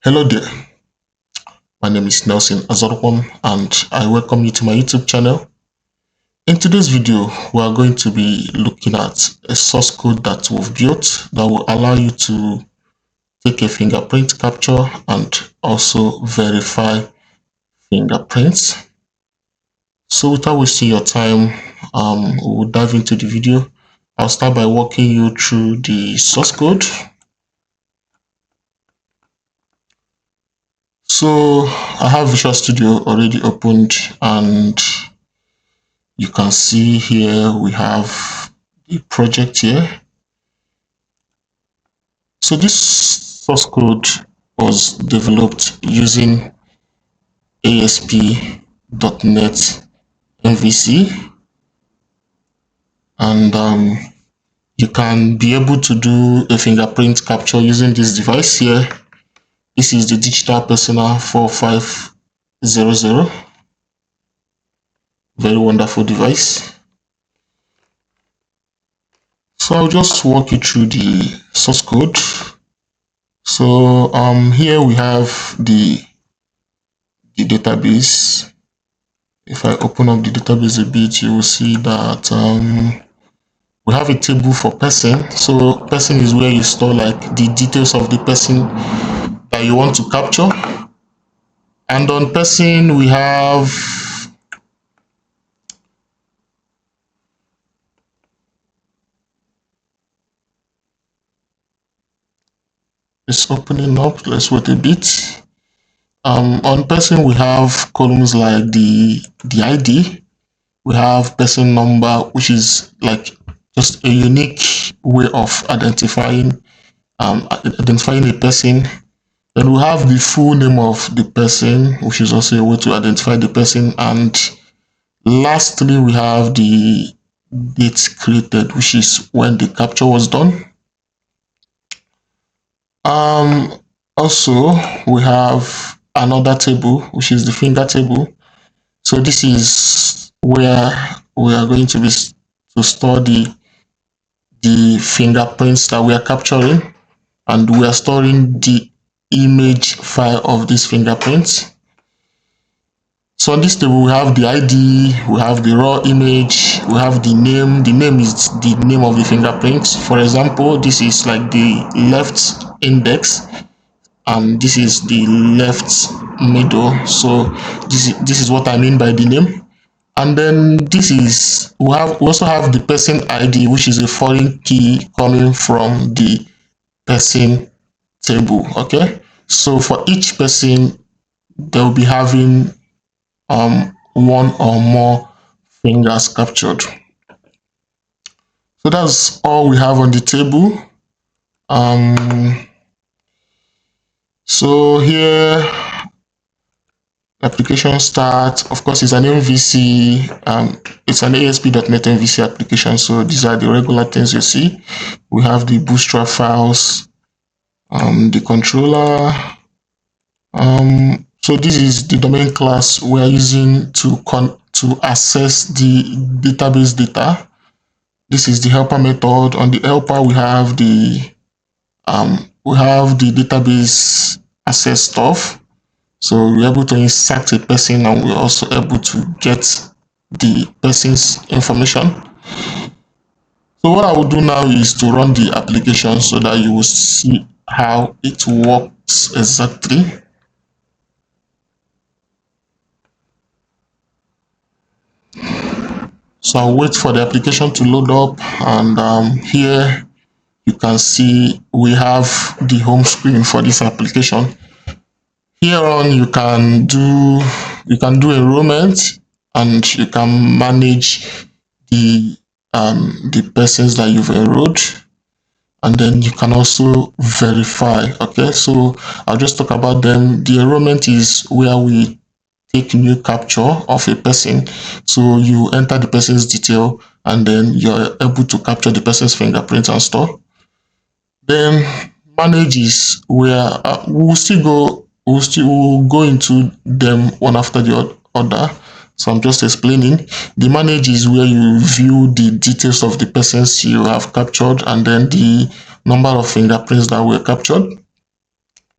Hello there, my name is Nelson Azorkwam and I welcome you to my YouTube channel. In today's video, we are going to be looking at a source code that we've built that will allow you to take a fingerprint capture and also verify fingerprints. So without wasting your time, we'll dive into the video. I'll start by walking you through the source code. So I have Visual Studio already opened, and you can see here we have the project here. So this source code was developed using ASP.NET MVC, and you can be able to do a fingerprint capture using this device here. This is the DigitalPersona 4500. Very wonderful device. So I'll just walk you through the source code. So here we have the database. If I open up the database a bit, you will see that we have a table for person. So person is where you store like the details of the person that you want to capture. And on person, we have it's opening up. Let's wait a bit. On person, we have columns like the ID. We have person number, which is like just a unique way of identifying a person. Then we have the full name of the person, which is also a way to identify the person. And lastly, we have the date created, which is when the capture was done. Also, we have another table, which is the finger table. So this is where we are going to store the fingerprints that we are capturing, and we are storing the image file of these fingerprints. So on this table, we have the ID, we have the raw image, we have the name. The name is the name of the fingerprints. For example, this is like the left index, and this is the left middle. So this is what I mean by the name. And then this is we also have the person ID, which is a foreign key coming from the person table. Okay, so for each person, they'll be having one or more fingers captured. So that's all we have on the table. So here, application start. Of course, it's an MVC. It's an ASP.NET MVC application. So these are the regular things you see. We have the bootstrap files, the controller. So this is the domain class we are using to access the database data. This is the helper method. On the helper, we have the database access stuff. So we're able to insert a person, and we're also able to get the person's information. So what I will do now is to run the application so that you will see how it works exactly. So I'll wait for the application to load up, and here you can see we have the home screen for this application. Here on, you can do enrollment, and you can manage the persons that you've enrolled, and then you can also verify. Okay, so I'll just talk about them. The enrollment is where we take new capture of a person. So you enter the person's detail, and then you're able to capture the person's fingerprint and store. Then manage is where we'll go into them one after the other. So I'm just explaining. The manage is where you view the details of the persons you have captured, and then the number of fingerprints that were captured.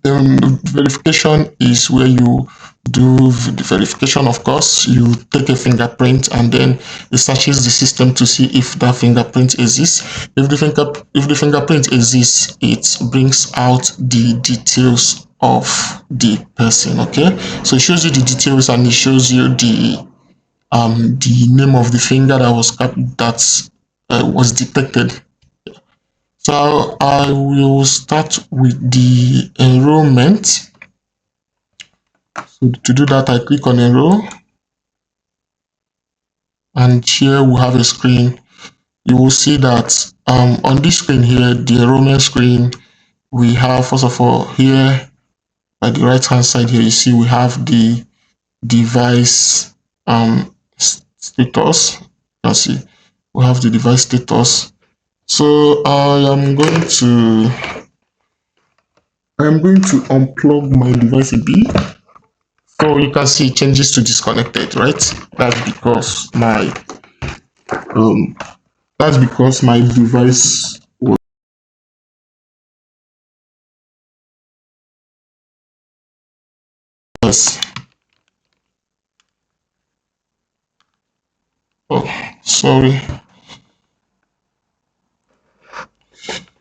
Then verification is where you do the verification. Of course, you take a fingerprint and then it searches the system to see if that fingerprint exists. If the fingerprint exists, it brings out the details of the person. Okay, so it shows you the details and it shows you the name of the finger that was detected. So I will start with the enrollment. So to do that, I click on enroll, and here we have a screen. You will see that on this screen here, the enrollment screen, we have, first of all, here by the right hand side here, you see we have the device status. You can see we have the device status. So I am going to unplug my device a bit. So you can see it changes to disconnected, right? That's because my device was. Oh, sorry.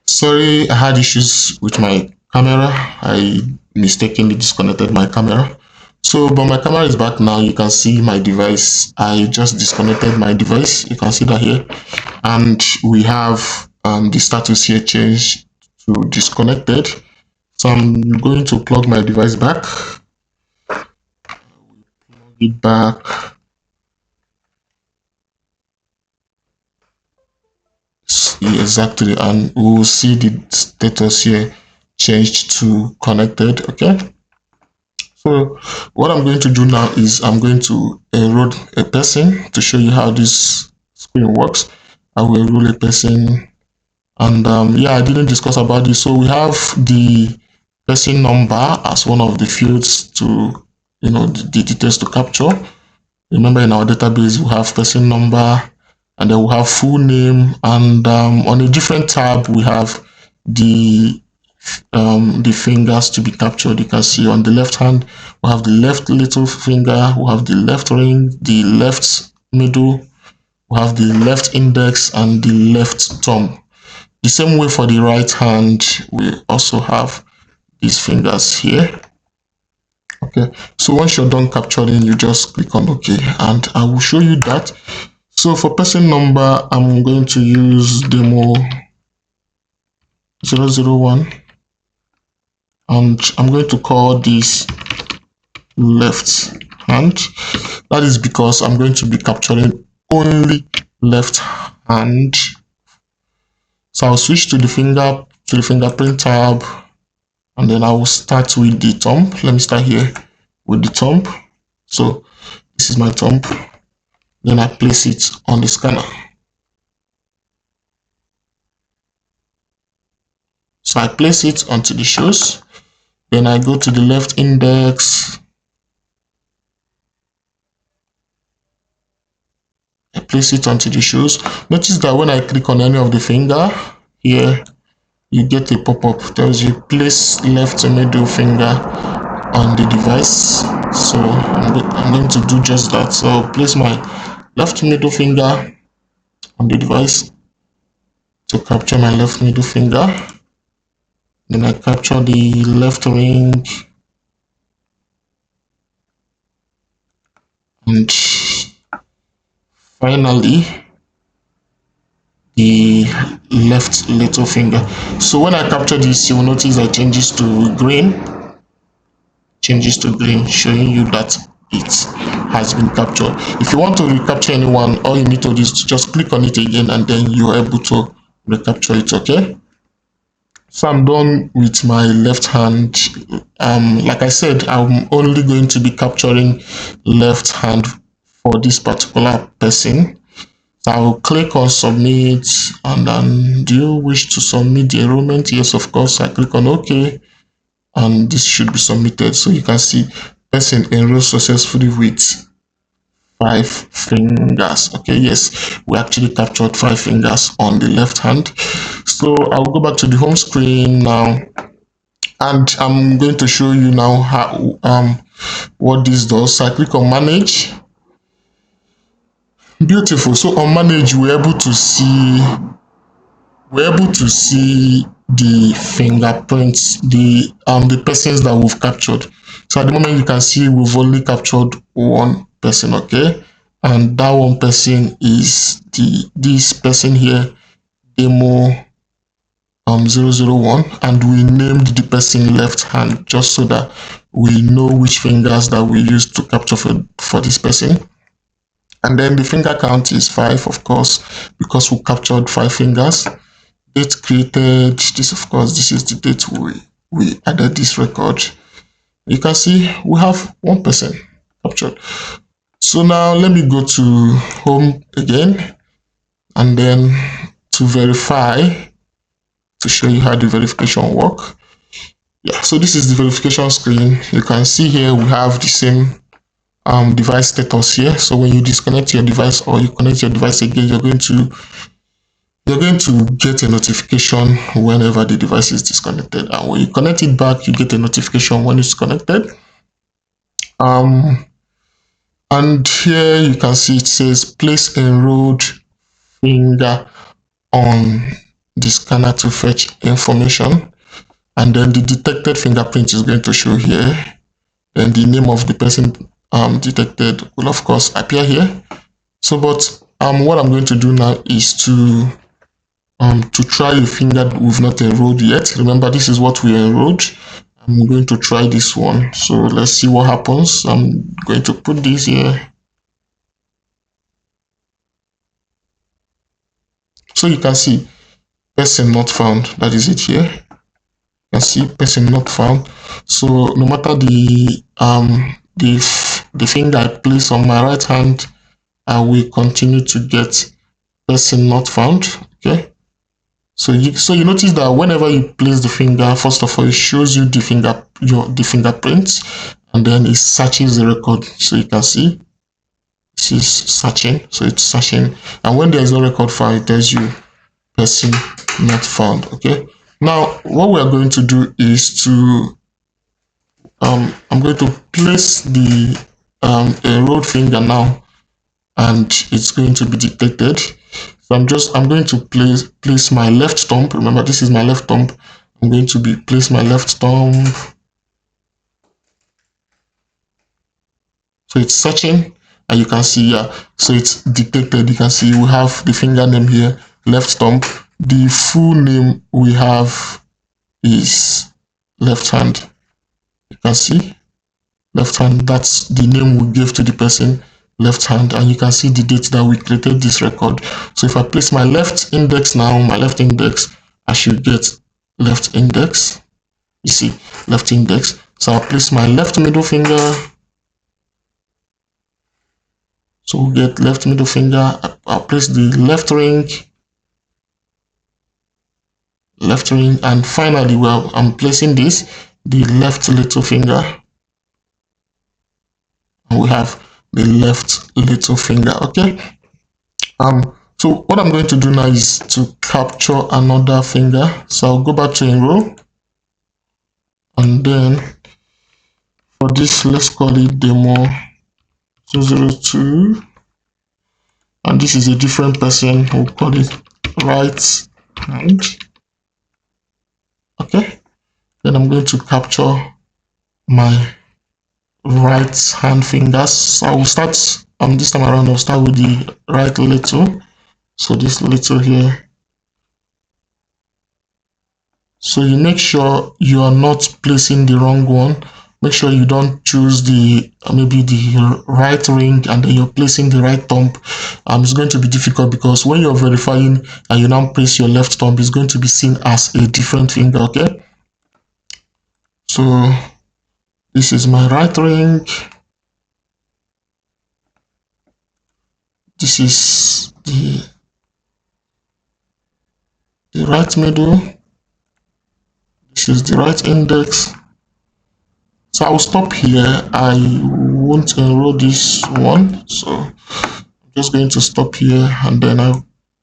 Sorry, I had issues with my camera. I mistakenly disconnected my camera. So, but my camera is back now. You can see my device. I just disconnected my device. You can see that here. And we have the status here changed to disconnected. So I'm going to plug my device back. Plug it back. Exactly, and we'll see the status here changed to connected. Okay, so what I'm going to do now is I'm going to enroll a person to show you how this screen works. I will enroll a person, and yeah, I didn't discuss about this. So we have the person number as one of the fields to, the details to capture. Remember, in our database we have person number, and then we have full name, and on a different tab we have the fingers to be captured. You can see on the left hand we have the left little finger, we have the left ring, the left middle, we have the left index, and the left thumb. The same way for the right hand, we also have these fingers here. Okay, so once you're done capturing, you just click on OK, and I will show you that. So for person number, I'm going to use demo 001, and I'm going to call this left hand. That is because I'm going to be capturing only left hand. So I'll switch to the fingerprint tab, and then I will start with the thumb. Let me start here with the thumb. So this is my thumb. Then I place it on the scanner. So I place it onto the shoes. Then I go to the left index. I place it onto the shoes. Notice that when I click on any of the finger here, you get a pop-up tells you place left middle finger on the device. So I'm going to do just that. So I'll place my left middle finger on the device to capture my left middle finger. Then I capture the left ring, and finally the left little finger. So when I capture this, you will notice that it changes to green, showing you that it has been captured. If you want to recapture anyone, all you need to do is to just click on it again, and then you're able to recapture it. Okay, so I'm done with my left hand. Like I said, I'm only going to be capturing left hand for this particular person. So I'll click on submit, and then do you wish to submit the enrollment? Yes, of course. I click on OK, and this should be submitted. So you can see person enrolled successfully with 5 fingers. Okay, yes, we actually captured 5 fingers on the left hand. So I'll go back to the home screen now. And I'm going to show you now how what this does. So I click on manage. Beautiful. So on manage, we're able to see the fingerprints, the persons that we've captured. So at the moment you can see we've only captured one person, okay? And that one person is this person here, demo 001, and we named the person left hand just so that we know which fingers that we used to capture for this person. And then the finger count is 5, of course, because we captured 5 fingers. Date created, this of course, this is the date we added this record. You can see we have 1 person captured. So now let me go to home again, and then to verify, to show you how the verification work. Yeah, so this is the verification screen. You can see here we have the same device status here. So when you disconnect your device or you connect your device again, you're going to get a notification whenever the device is disconnected, and when you connect it back, you get a notification when it's connected. And here you can see it says place enrolled finger on the scanner to fetch information, and then the detected fingerprint is going to show here. Then the name of the person detected will of course appear here. So but what I'm going to do now is to try a finger that we've not enrolled yet. Remember, this is what we enrolled. I'm going to try this one. So let's see what happens. I'm going to put this here. So you can see person not found. That is it here. You can see person not found. So no matter the finger I place on my right hand, I will continue to get person not found. Okay. So you notice that whenever you place the finger, first of all, it shows you the fingerprints, and then it searches the record. So you can see this is searching. So it's searching, and when there is no record found, it tells you person not found. Okay. Now what we are going to do is to I'm going to place the enrolled finger now, and it's going to be detected. So I'm going to place my left thumb. Remember, this is my left thumb. I'm going to place my left thumb. So it's searching, and you can see, yeah, so it's detected. You can see we have the finger name here, left thumb. The full name we have is left hand. You can see left hand, that's the name we gave to the person, left hand, and you can see the date that we created this record. So if I place my left index now, my left index, I should get left index. You see, left index. So I'll place my left middle finger. So we'll get left middle finger. I'll place the left ring, and finally, well, I'm placing the left little finger. And we have the left little finger. Okay. So what I'm going to do now is to capture another finger. So I'll go back to enroll, and then for this, let's call it demo 202, and this is a different person. We'll call it right hand. Okay. Then I'm going to capture my right hand fingers. So I will start this time around. I'll start with the right little. So this little here. So you make sure you are not placing the wrong one. Make sure you don't choose maybe the right ring and then you're placing the right thumb. It's going to be difficult because when you're verifying and you now place your left thumb, it's going to be seen as a different finger. Okay. So this is my right ring. This is the right middle. This is the right index. So I'll stop here. I won't enroll this one. So I'm just going to stop here, and then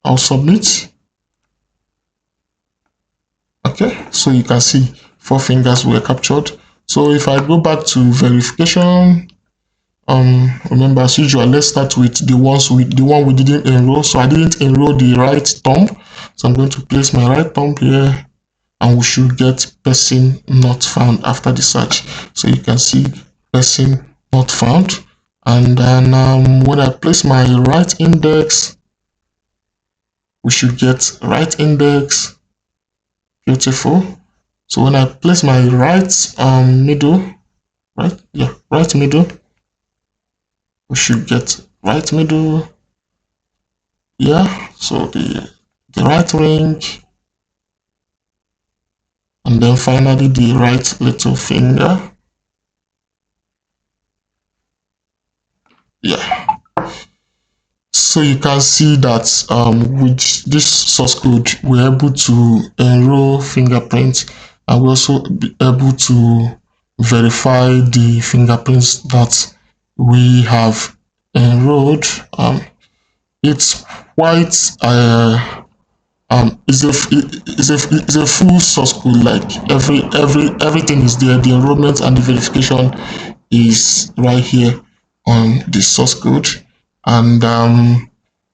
I'll submit. Okay, so you can see 4 fingers were captured. So if I go back to verification, remember, as usual, let's start with the one we didn't enroll. So I didn't enroll the right thumb, so I'm going to place my right thumb here, and we should get person not found after the search. So you can see person not found. And then when I place my right index, we should get right index. Beautiful. So when I place my right middle, right middle, we should get right middle. Yeah, so the right range, and then finally the right little finger. Yeah. So you can see that with this source code, we're able to enroll fingerprints, and we're also be able to verify the fingerprints that we have enrolled. It's quite it's a full source code. Like everything is there. The enrollment and the verification is right here on the source code, and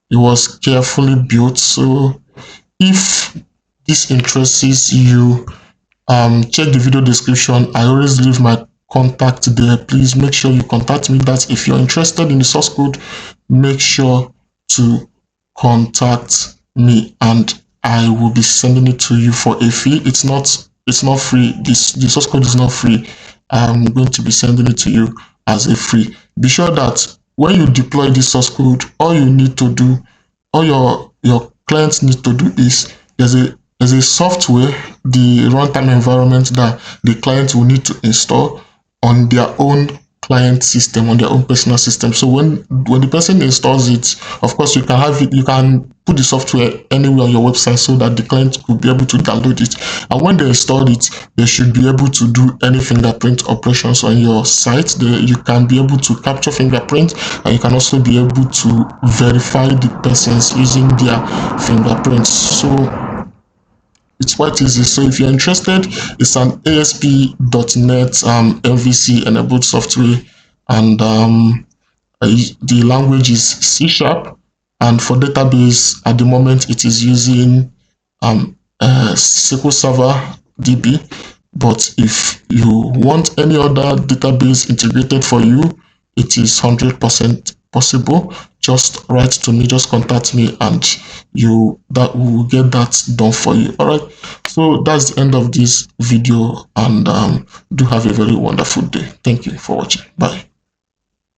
it was carefully built. So if this interests you, check the video description. I always leave my contact there. Please make sure you contact me. That if you're interested in the source code, make sure to contact me, and I will be sending it to you for a fee. It's not free. The source code is not free. I'm going to be sending it to you as a free. Be sure that when you deploy this source code, all you need to do, all your clients need to do is there's a software, the runtime environment that the client will need to install on their own client system, on their own personal system. So when the person installs it, of course you can put the software anywhere on your website so that the client could be able to download it. And when they install it, they should be able to do any fingerprint operations on your site. You can be able to capture fingerprint, and you can also be able to verify the persons using their fingerprints. So it's quite easy. So if you're interested, it's an ASP.NET MVC enabled software, and the language is C#. And for database, at the moment, it is using SQL Server DB. But if you want any other database integrated for you, it is 100% possible. Just write to me, just contact me, and that will get that done for you. All right, so that's the end of this video, and do have a very wonderful day. Thank you for watching. Bye.